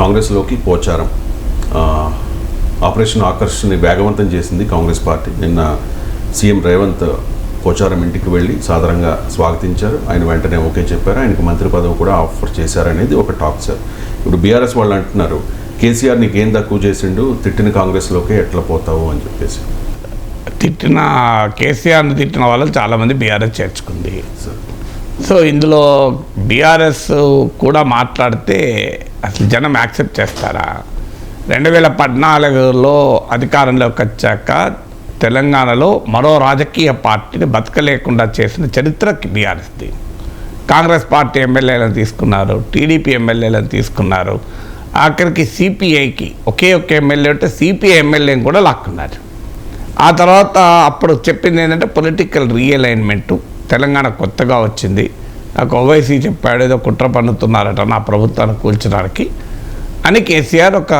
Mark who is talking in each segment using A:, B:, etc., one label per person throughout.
A: కాంగ్రెస్లోకి పోచారం ఆపరేషన్ ఆకర్ష్ని వేగవంతం చేసింది కాంగ్రెస్ పార్టీ. నిన్న సీఎం రేవంత్ పోచారం ఇంటికి వెళ్ళి సాధారణంగా స్వాగతించారు. ఆయన వెంటనే ఓకే చెప్పారు. ఆయనకు మంత్రి పదవి కూడా ఆఫర్ చేశారనేది ఒక టాక్ సార్. ఇప్పుడు బీఆర్ఎస్ వాళ్ళు అంటున్నారు, కేసీఆర్ నీకేం తక్కువ చేసిండు, తిట్టిన కాంగ్రెస్లోకి ఎట్లా పోతావు అని చెప్పేసి.
B: తిట్టిన కేసీఆర్ని తిట్టిన వాళ్ళు చాలామంది బీఆర్ఎస్ చేర్చుకుంది. సో ఇందులో బీఆర్ఎస్ కూడా మాట్లాడితే అసలు జనం యాక్సెప్ట్ చేస్తారా? 2014లో అధికారంలోకి వచ్చాక తెలంగాణలో మరో రాజకీయ పార్టీని బతకలేకుండా చేసిన చరిత్ర బీఆర్ఎస్ది. కాంగ్రెస్ పార్టీ ఎమ్మెల్యేలను తీసుకున్నారు, టీడీపీ ఎమ్మెల్యేలను తీసుకున్నారు, ఆఖరికి సిపిఐకి ఒకే ఎమ్మెల్యే ఉంటే సిపిఐ ఎమ్మెల్యేని కూడా లాక్కున్నారు. ఆ తర్వాత అప్పుడు చెప్పింది ఏంటంటే పొలిటికల్ రీఅలైన్మెంటు. తెలంగాణ కొత్తగా వచ్చింది, నాకు ఓవైసీ చెప్పాడు ఏదో కుట్ర పన్నుతున్నారట నా ప్రభుత్వాన్ని కూల్చడానికి అని కేసీఆర్ ఒక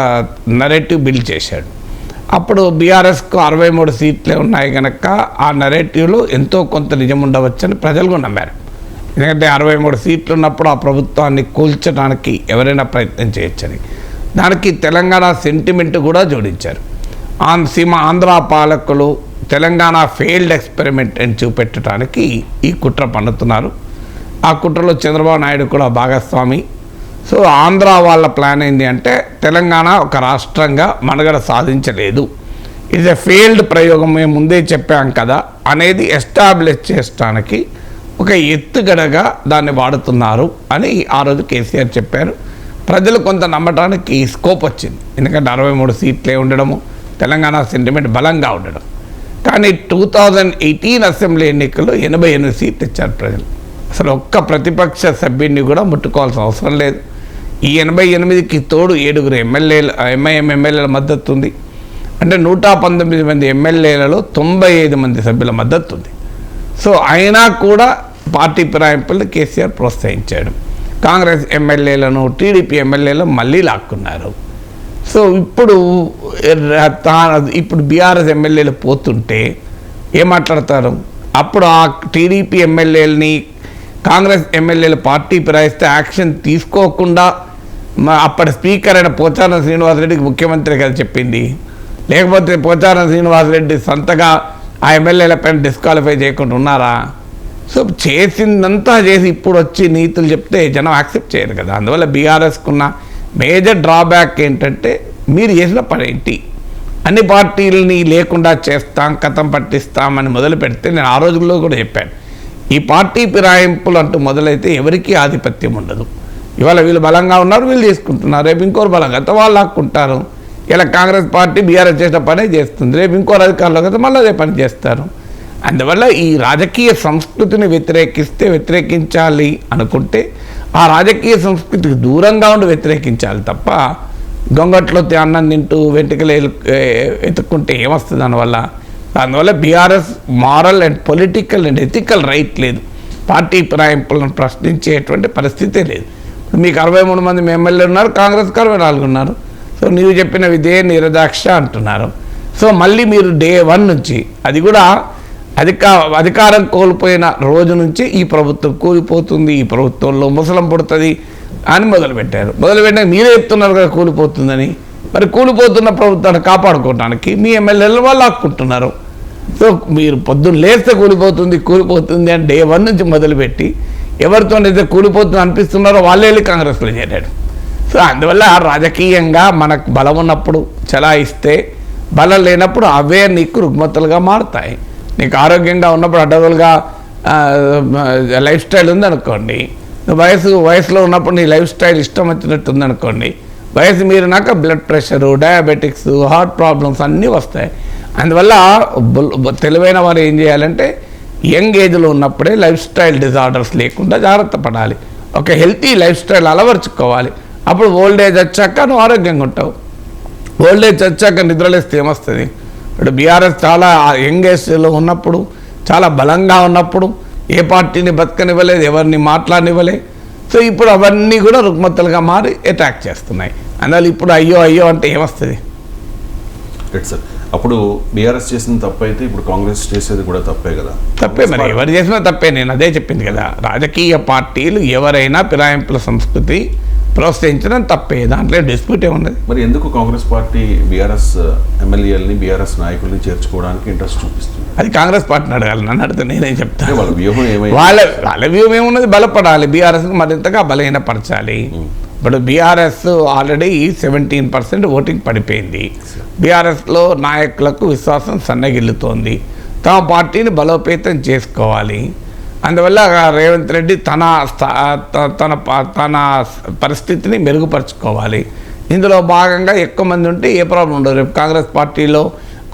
B: నరేటివ్ బిల్డ్ చేశాడు. అప్పుడు బీఆర్ఎస్కు 63 సీట్లే ఉన్నాయి కనుక ఆ నరేటివ్లో ఎంతో కొంత నిజం ఉండవచ్చని ప్రజలు కూడా నమ్మారు. ఎందుకంటే 63 సీట్లు ఉన్నప్పుడు ఆ ప్రభుత్వాన్ని కూల్చడానికి ఎవరైనా ప్రయత్నం చేయొచ్చని. దానికి తెలంగాణ సెంటిమెంట్ కూడా జోడించారు. ఆంధ్ర పాలకులు తెలంగాణ ఫెయిల్డ్ ఎక్స్పెరిమెంట్ అని చూపెట్టడానికి ఈ కుట్ర పన్నుతున్నారు. ఆ కుట్రలో చంద్రబాబు నాయుడు కూడా భాగస్వామి. సో ఆంధ్ర వాళ్ళ ప్లాన్ ఏంటి అంటే తెలంగాణ ఒక రాష్ట్రంగా మనుగడ సాధించలేదు, ఇట్స్ ఎ ఫెయిల్డ్ ప్రయోగం, మేము ముందే చెప్పాం కదా అనేది ఎస్టాబ్లిష్ చేయడానికి ఒక ఎత్తుగడగా దాన్ని వాడుతున్నారు అని ఆ రోజు కేసీఆర్ చెప్పారు. ప్రజలు కొంత నమ్మటానికి స్కోప్ వచ్చింది, ఎందుకంటే 63 సీట్లే ఉండడము, తెలంగాణ సెంటిమెంట్ బలంగా ఉండడం. కానీ 2018 అసెంబ్లీ ఎన్నికల్లో 88 సీట్లు ఇచ్చారు ప్రజలు. అసలు ఒక్క ప్రతిపక్ష సభ్యుడిని కూడా ముట్టుకోవాల్సిన అవసరం లేదు. ఈ 88కి తోడు 7 ఎమ్మెల్యేలు ఎంఐఎం ఎమ్మెల్యేల మద్దతు ఉంది. అంటే 119 మంది ఎమ్మెల్యేలలో 95 మంది సభ్యుల మద్దతు ఉంది. సో అయినా కూడా పార్టీ ఫిరాయింపులను కేసీఆర్ ప్రోత్సహించాడు. కాంగ్రెస్ ఎమ్మెల్యేలను టీడీపీ ఎమ్మెల్యేలను మళ్ళీ లాక్కున్నారు. సో ఇప్పుడు బీఆర్ఎస్ ఎమ్మెల్యేలు పోతుంటే ఏం మాట్లాడతారు? అప్పుడు ఆ టీడీపీ ఎమ్మెల్యేలని కాంగ్రెస్ ఎమ్మెల్యేలు పార్టీ ఫిరాయిస్తే యాక్షన్ తీసుకోకుండా అప్పటి స్పీకర్ అయిన పోచారం శ్రీనివాసరెడ్డికి ముఖ్యమంత్రి కదా చెప్పింది. లేకపోతే పోచారం శ్రీనివాసరెడ్డి సొంతగా ఆ ఎమ్మెల్యేల పైన డిస్క్వాలిఫై చేయకుండా ఉన్నారా? సో చేసిందంతా చేసి ఇప్పుడు వచ్చి నీతులు చెప్తే జనం యాక్సెప్ట్ చేయరు కదా. అందువల్ల బీఆర్ఎస్కున్న మేజర్ డ్రాబ్యాక్ ఏంటంటే మీరు చేసిన పని ఏంటి, అన్ని పార్టీలని లేకుండా చేస్తాం, కథం పట్టిస్తామని మొదలు పెడితే నేను ఆ రోజుల్లో కూడా చెప్పాను, ఈ పార్టీ ఫిరాయింపులు అంటూ మొదలైతే ఎవరికీ ఆధిపత్యం ఉండదు. ఇవాళ వీళ్ళు బలంగా ఉన్నారు, వీళ్ళు తీసుకుంటున్నారు, రేపు ఇంకోరు బలంగా అయితే వాళ్ళు లాక్కుంటారు. ఇలా కాంగ్రెస్ పార్టీ బీఆర్ఎస్ చేసిన పనే చేస్తుంది, రేపు ఇంకోరు అధికారులకు అయితే మళ్ళీ అదే పని చేస్తారు. అందువల్ల ఈ రాజకీయ సంస్కృతిని వ్యతిరేకించాలి అనుకుంటే ఆ రాజకీయ సంస్కృతికి దూరంగా ఉండి వ్యతిరేకించాలి తప్ప గొంగట్లో అన్నం తింటూ వెంట్రుకలు ఎత్తుక్కుంటే ఏమొస్తుంది అందువల్ల BRS moral and political and ethical right లేదు, పార్టీ ఫిరాయింపులను ప్రశ్నించేటువంటి పరిస్థితే లేదు. మీకు 63 మంది ఎమ్మెల్యేలు ఉన్నారు, కాంగ్రెస్కి 64 ఉన్నారు. సో నీవు చెప్పిన ఇదే నిరదాక్ష అంటున్నారు. సో మళ్ళీ మీరు డే 1 నుంచి అది కూడా అధికారం కోల్పోయిన రోజు నుంచి ఈ ప్రభుత్వం కూలిపోతుంది, ఈ ప్రభుత్వంలో ముసలం పుడుతుంది అని మొదలుపెట్టాక మీరే చెప్తున్నారు కదా కూలిపోతుందని. మరి కూలిపోతున్న ప్రభుత్వాన్ని కాపాడుకోవడానికి మీ ఎమ్మెల్యేలు వాళ్ళు ఆక్కుంటున్నారు. సో మీరు పొద్దున్న లేస్తే కూలిపోతుంది అని డే 1 నుంచి మొదలుపెట్టి ఎవరితోనైతే కూలిపోతుంది అనిపిస్తున్నారో వాళ్ళే వెళ్ళి కాంగ్రెస్లో చేరాడు. సో అందువల్ల రాజకీయంగా మనకు బలం ఉన్నప్పుడు చలాయిస్తే, బలం లేనప్పుడు అవే నీకు రుగ్మతలుగా మారుతాయి. నీకు ఆరోగ్యంగా ఉన్నప్పుడు అడ్డగోలుగా లైఫ్ స్టైల్ ఉందనుకోండి, వయసులో ఉన్నప్పుడు నీ లైఫ్ స్టైల్ ఇష్టం వచ్చినట్టు ఉందనుకోండి, వయసు మీరినాక blood pressure, diabetics, heart problems అన్నీ వస్తాయి. అందువల్ల తెలివైన వారు ఏం చేయాలంటే యంగ్ ఏజ్లో ఉన్నప్పుడే లైఫ్ స్టైల్ డిజార్డర్స్ లేకుండా జాగ్రత్త పడాలి, ఒక హెల్తీ లైఫ్ స్టైల్ అలవర్చుకోవాలి. అప్పుడు ఓల్డ్ ఏజ్ వచ్చాక నువ్వు ఆరోగ్యంగా ఉంటావు. ఓల్డ్ ఏజ్ వచ్చాక నిద్రలేస్తే ఏమొస్తుంది? ఇప్పుడు బీఆర్ఎస్ చాలా యంగ్ ఏజ్లో ఉన్నప్పుడు, చాలా బలంగా ఉన్నప్పుడు ఏ పార్టీని బతకనివ్వలేదు, ఎవరిని మాట్లాడనివ్వలేదు. సో ఇప్పుడు అవన్నీ కూడా రుగ్మతలుగా మారి అటాక్ చేస్తున్నాయి. అందువల్ల ఇప్పుడు అయ్యో అంటే ఏమొస్తుంది?
A: సార్ అప్పుడు బీఆర్ఎస్ చేసిన తప్పు అయితే ఇప్పుడు కాంగ్రెస్ చేసేది కూడా తప్పే కదా.
B: తప్పే, మరి ఎవరు చేసినా తప్పే. నేను అదే చెప్పింది కదా, రాజకీయ పార్టీలు ఎవరైనా ఫిరాయింపుల సంస్కృతి ప్రోత్సహించడం తప్పే, దాంట్లో డిస్ప్యూట్ ఏమున్నది.
A: మరి ఎందుకు కాంగ్రెస్ పార్టీ బీఆర్ఎస్ ఎమ్మెల్యేలని బీఆర్ఎస్ నాయకుల్ని చేర్చుకోవడానికి ఇంట్రెస్ట్ చూపిస్తుంది?
B: అది కాంగ్రెస్ పార్టీని అడగాలి, నన్ను అడిగితే నేనేం చెప్తాను.
A: వాళ్ళ వ్యూహం ఏమైంది?
B: వాళ్ళ వ్యూహం ఏమున్నది, బలపడాలి, బీఆర్ఎస్కి మరింతగా బలహీనపరచాలి. ఇప్పుడు బీఆర్ఎస్ ఆల్రెడీ 17% ఓటింగ్ పడిపోయింది. బీఆర్ఎస్లో నాయకులకు విశ్వాసం సన్నగిల్లుతోంది. తమ పార్టీని బలోపేతం చేసుకోవాలి. అందువల్ల రేవంత్ రెడ్డి తన పరిస్థితిని మెరుగుపరుచుకోవాలి. ఇందులో భాగంగా ఎక్కువ మంది ఉంటే ఏ ప్రాబ్లం ఉండదు. రేపు కాంగ్రెస్ పార్టీలో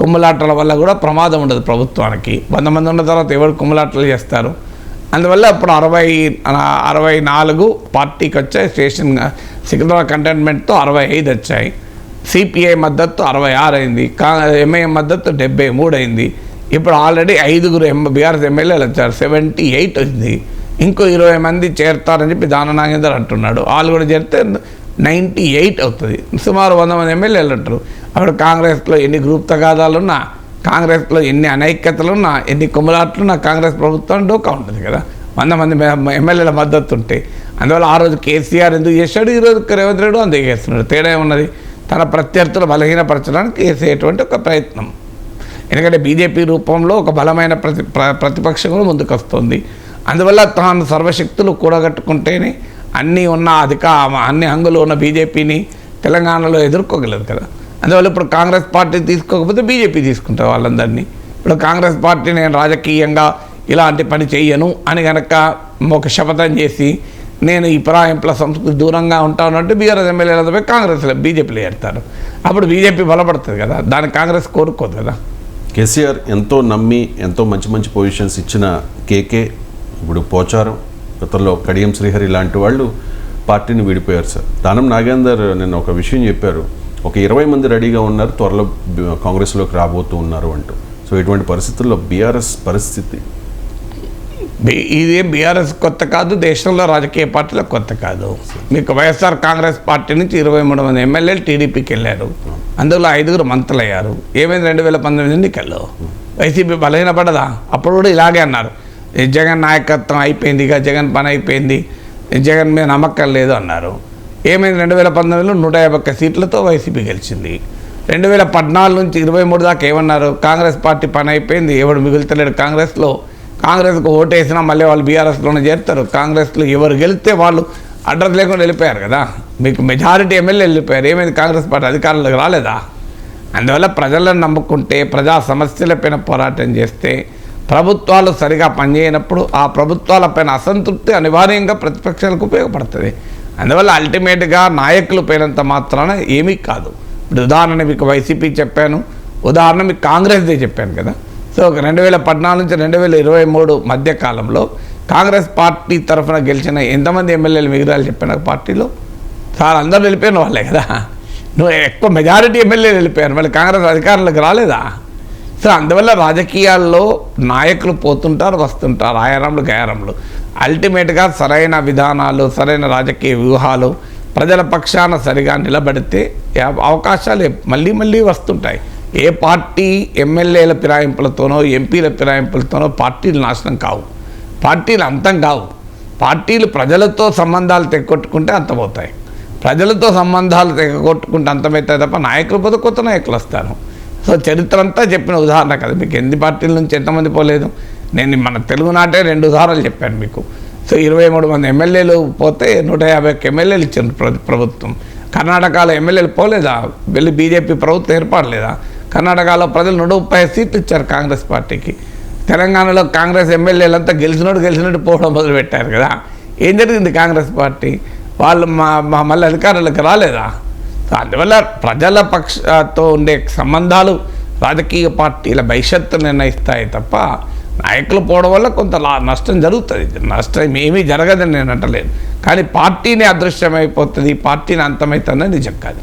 B: కుమ్ములాటల వల్ల కూడా ప్రమాదం ఉండదు ప్రభుత్వానికి. 100 మంది ఉన్న తర్వాత ఎవరు కుమ్ములాటలు చేస్తారు? అందువల్ల ఇప్పుడు 64 పార్టీకి వచ్చాయి. స్టేషన్ సికింద్రాబాద్ కంటైన్మెంట్తో 65 వచ్చాయి. సిపిఐ మద్దతు 66 అయింది. ఎంఐఎం మద్దతు 73 అయింది. ఇప్పుడు ఆల్రెడీ 5 బీఆర్ఎస్ ఎమ్మెల్యేలు వచ్చారు, 78 వచ్చింది. ఇంకో 20 మంది చేరుతారని చెప్పి దాన నాగేందర్ అంటున్నాడు. వాళ్ళు కూడా చేరితే 98 అవుతుంది. సుమారు 100 మంది ఎమ్మెల్యేలు అంటారు. అప్పుడు కాంగ్రెస్లో ఎన్ని గ్రూప్ తగాదాలున్నా, కాంగ్రెస్లో ఎన్ని అనైక్యతలున్నా, ఎన్ని కుమ్మలాట్లున్నా కాంగ్రెస్ ప్రభుత్వం డోకా ఉంటుంది కదా. 100 మంది ఎమ్మెల్యేల మద్దతు ఉంటే. అందువల్ల ఆ రోజు కేసీఆర్ ఎందుకు చేశాడు, ఈరోజు రేవంత్ రెడ్డి అందుకు చేస్తున్నాడు. తేడా ఏమున్నది? తన ప్రత్యర్థులు బలహీనపరచడానికి చేసేటువంటి ఒక ప్రయత్నం. ఎందుకంటే బీజేపీ రూపంలో ఒక బలమైన ప్రతిపక్షం కూడా ముందుకు వస్తుంది. అందువల్ల తాను సర్వశక్తులు కూడగట్టుకుంటేనే అన్నీ ఉన్న అన్ని హంగులు ఉన్న బీజేపీని తెలంగాణలో ఎదుర్కోగలదు కదా. అందువల్ల ఇప్పుడు కాంగ్రెస్ పార్టీ తీసుకోకపోతే బీజేపీ తీసుకుంటారు వాళ్ళందరినీ. ఇప్పుడు కాంగ్రెస్ పార్టీ నేను రాజకీయంగా ఇలాంటి పని చెయ్యను అని కనుక ఒక శపథం చేసి నేను ఈ పరాయింపుల సంస్కృతి దూరంగా ఉంటానంటే బీఆర్ఎస్ ఎమ్మెల్యేలతో కాంగ్రెస్లో బీజేపీలో చేరుతారు. అప్పుడు బీజేపీ బలపడుతుంది కదా, దాన్ని కాంగ్రెస్ కోరుకోదు కదా.
A: కేసీఆర్ ఎంతో నమ్మి ఎంతో మంచి మంచి పొజిషన్స్ ఇచ్చిన కేకే ఇప్పుడు పోచారం, గతంలో కడియం శ్రీహరి లాంటి వాళ్ళు పార్టీని విడిపోయారు సార్. దానం నాగేందర్ నిన్న ఒక విషయం చెప్పారు, ఒక 20 మంది రెడీగా ఉన్నారు, త్వరలో కాంగ్రెస్లోకి రాబోతూ ఉన్నారు అంటూ. సో ఇటువంటి పరిస్థితుల్లో బీఆర్ఎస్ పరిస్థితి
B: ఇదేం బీఆర్ఎస్ కొత్త కాదు, దేశంలో రాజకీయ పార్టీలకు కొత్త కాదు. మీకు వైఎస్ఆర్ కాంగ్రెస్ పార్టీ నుంచి 23 మంది ఎమ్మెల్యేలు టీడీపీకి వెళ్ళారు. అందులో 5 మంత్రులు అయ్యారు. ఏమైంది 2019 ఎన్నికల్లో? వైసీపీ బలహీనపడదా? అప్పుడు కూడా ఇలాగే అన్నారు, జగన్ నాయకత్వం అయిపోయింది, ఇక జగన్ పని అయిపోయింది, జగన్ మీద నమ్మకం లేదు అన్నారు. ఏమైంది 2019లో 151 సీట్లతో వైసీపీ గెలిచింది. 2014 నుంచి 23 దాకా ఏమన్నారు, కాంగ్రెస్ పార్టీ పని అయిపోయింది, ఎవడు మిగులుతలేడు కాంగ్రెస్లో, కాంగ్రెస్కు ఓటేసినా మళ్ళీ వాళ్ళు బీఆర్ఎస్లోనే చేరుతారు, కాంగ్రెస్లో ఎవరు గెలిస్తే వాళ్ళు అడ్రస్ లేకుండా వెళ్ళిపోయారు కదా. మీకు మెజారిటీ ఎమ్మెల్యేలు వెళ్ళిపోయారు. ఏమైంది కాంగ్రెస్ పార్టీ అధికారంలోకి రాలేదా? అందువల్ల ప్రజలను నమ్ముకుంటే, ప్రజా సమస్యలపైన పోరాటం చేస్తే, ప్రభుత్వాలు సరిగా పనిచేయనప్పుడు ఆ ప్రభుత్వాలపైన అసంతృప్తి అనివార్యంగా ప్రతిపక్షాలకు ఉపయోగపడుతుంది. అందువల్ల అల్టిమేట్గా నాయకులు పోయినంత మాత్రాన ఏమీ కాదు. ఇప్పుడు ఉదాహరణ మీకు వైసీపీ చెప్పాను, ఉదాహరణ మీకు కాంగ్రెస్దే చెప్పాను కదా. సో 2014 నుంచి 2023 మధ్య కాలంలో కాంగ్రెస్ పార్టీ తరఫున గెలిచిన ఎంతమంది ఎమ్మెల్యేలు మిగిలిన చెప్పిన పార్టీలో సార్ అందరూ వెళ్ళిపోయిన వాళ్ళే కదా. నువ్వు ఎక్కువ మెజారిటీ ఎమ్మెల్యేలు వెళ్ళిపోయారు, మళ్ళీ కాంగ్రెస్ అధికారంలోకి రాలేదా? సో అందువల్ల రాజకీయాల్లో నాయకులు పోతుంటారు, వస్తుంటారు, ఆయారంలు గయారంలు. అల్టిమేట్గా సరైన విధానాలు, సరైన రాజకీయ వ్యూహాలు ప్రజల పక్షాన సరిగా నిలబడితే అవకాశాలు మళ్ళీ మళ్ళీ వస్తుంటాయి. ఏ పార్టీ ఎమ్మెల్యేల ఫిరాయింపులతోనో ఎంపీల ఫిరాయింపులతోనో పార్టీలు నాశనం కావు, పార్టీలు అంతం కావు. పార్టీలు ప్రజలతో సంబంధాలు తెగొట్టుకుంటే అంతమవుతాయి. ప్రజలతో సంబంధాలు తెగొట్టుకుంటే అంతమవుతాయి తప్ప నాయకులు పోతే కొత్త నాయకులు వస్తారు. సో చరిత్ర అంతా చెప్పిన ఉదాహరణ కదా మీకు. ఎన్ని పార్టీల నుంచి ఎంతమంది పోలేదు? నేను మన తెలుగునాటే 2 ఉదాహరణలు చెప్పాను మీకు. సో 23 మంది ఎమ్మెల్యేలు పోతే 151 ఎమ్మెల్యేలు ఇచ్చారు ప్రభుత్వం. కర్ణాటకలో ఎమ్మెల్యేలు పోలేదా? వెళ్ళి బీజేపీ ప్రభుత్వం ఏర్పడలేదా? కర్ణాటకలో ప్రజలు 130 సీట్లు ఇచ్చారు కాంగ్రెస్ పార్టీకి. తెలంగాణలో కాంగ్రెస్ ఎమ్మెల్యేలంతా గెలిచినట్టు పోవడం మొదలుపెట్టారు కదా. ఏం జరిగింది కాంగ్రెస్ పార్టీ? వాళ్ళు మళ్ళీ అధికారులకు రాలేదా? అందువల్ల ప్రజల పక్షతో ఉండే సంబంధాలు రాజకీయ పార్టీల భవిష్యత్తు నిర్ణయిస్తాయి తప్ప నాయకులు పోవడం వల్ల కొంత నష్టం జరుగుతుంది. నష్టం ఏమీ జరగదని నేను అంటలేదు, కానీ పార్టీని అదృశ్యమైపోతుంది, పార్టీని అంతమవుతుందని నిజం కాదు.